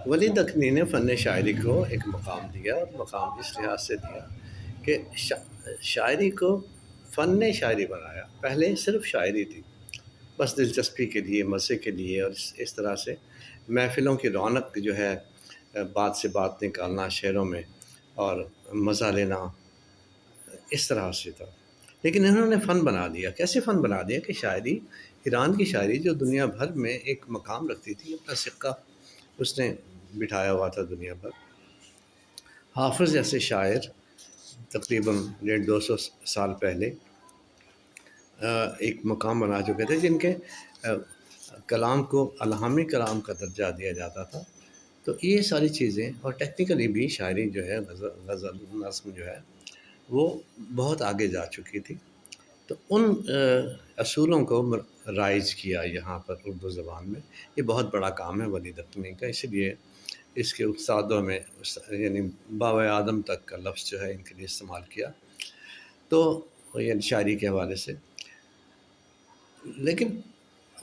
ولی دکنی نے فن شاعری کو ایک مقام دیا، اور مقام اس لحاظ سے دیا کہ شاعری کو فن شاعری بنایا۔ پہلے صرف شاعری تھی، بس دلچسپی کے لیے، مزے کے لیے، اور اس طرح سے محفلوں کی رونق جو ہے، بات سے بات نکالنا شعروں میں اور مزہ لینا، اس طرح سے تھا۔ لیکن انہوں نے فن بنا دیا۔ کیسے فن بنا دیا کہ شاعری، ایران کی شاعری جو دنیا بھر میں ایک مقام رکھتی تھی، اپنا سکہ اس نے بٹھایا ہوا تھا دنیا بھر۔ حافظ جیسے شاعر تقریباً 150 سال پہلے ایک مقام بنا چکے تھے، جن کے کلام کو الہامی کلام کا درجہ دیا جاتا تھا۔ تو یہ ساری چیزیں، اور ٹیکنیکلی بھی شاعری جو ہے، غزل نظم جو ہے، وہ بہت آگے جا چکی تھی۔ تو ان اصولوں کو رائج کیا یہاں پر اردو زبان میں۔ یہ بہت بڑا کام ہے ولی دکنی کا، اسی لیے اس کے استادوں میں یعنی بابا آدم تک کا لفظ جو ہے ان کے لیے استعمال کیا، تو یعنی شاعری کے حوالے سے۔ لیکن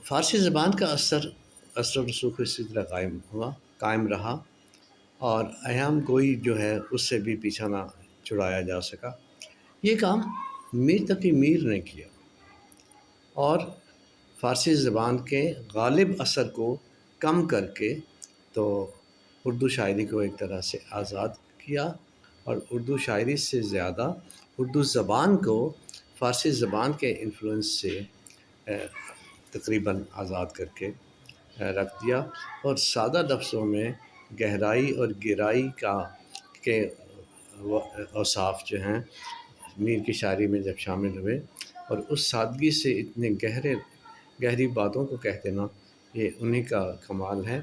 فارسی زبان کا اثر و رسوخ اسی طرح قائم رہا، اور ایام گوئی جو ہے اس سے بھی پیچھا نہ چھڑایا جا سکا۔ یہ کام میر تقی میر نے کیا، اور فارسی زبان کے غالب اثر کو کم کر کے تو اردو شاعری کو ایک طرح سے آزاد کیا، اور اردو شاعری سے زیادہ اردو زبان کو فارسی زبان کے انفلوئنس سے تقریباً آزاد کر کے رکھ دیا، اور سادہ لفظوں میں گہرائی اور گہرائی کے اوصاف جو ہیں میر کی شاعری میں جب شامل ہوئے، اور اس سادگی سے اتنے گہری باتوں کو کہہ دینا، یہ انہی کا کمال ہے۔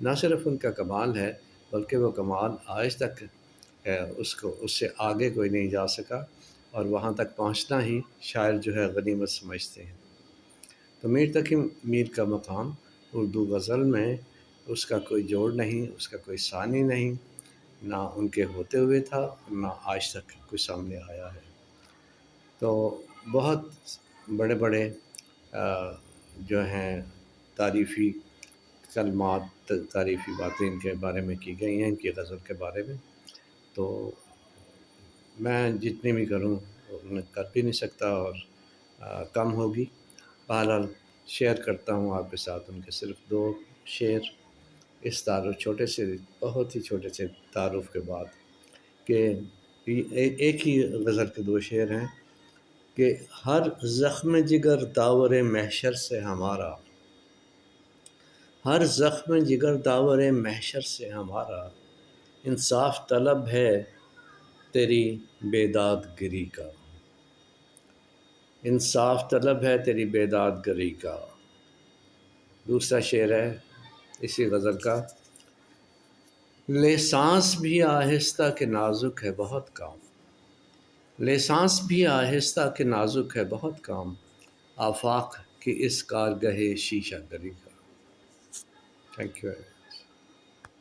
نہ صرف ان کا کمال ہے، بلکہ وہ کمال آج تک اس سے آگے کوئی نہیں جا سکا، اور وہاں تک پہنچنا ہی شاعر جو ہے غنیمت سمجھتے ہیں۔ تو میر تقی میر کا مقام اردو غزل میں اس کا کوئی جوڑ نہیں، اس کا کوئی ثانی نہیں، نہ ان کے ہوتے ہوئے تھا، نہ آج تک کوئی سامنے آیا ہے۔ تو بہت بڑے بڑے جو ہیں تعریفی کلمات، تعریفی باتیں ان کے بارے میں کی گئی ہیں، ان کی غزل کے بارے میں۔ تو میں جتنی بھی کروں کر بھی نہیں سکتا، اور کم ہوگی۔ بہرحال شیئر کرتا ہوں آپ کے ساتھ ان کے صرف 2 شعر، اس چھوٹے سے، بہت ہی چھوٹے سے تعارف کے بعد، کہ ایک ہی غزل کے 2 شعر ہیں کہ ہر زخم جگر داور محشر سے ہمارا، ہر زخم جگر داور محشر سے ہمارا، انصاف طلب ہے تیری بیداد گری کا، انصاف طلب ہے تیری بیداد گری کا۔ دوسرا شعر ہے اسی غزل کا، لے سانس بھی آہستہ کہ نازک ہے بہت کام، لے سانس بھی آہستہ کہ نازک ہے بہت کام، آفاق کی اس کارگہ شیشہ گری کا۔ Thank you.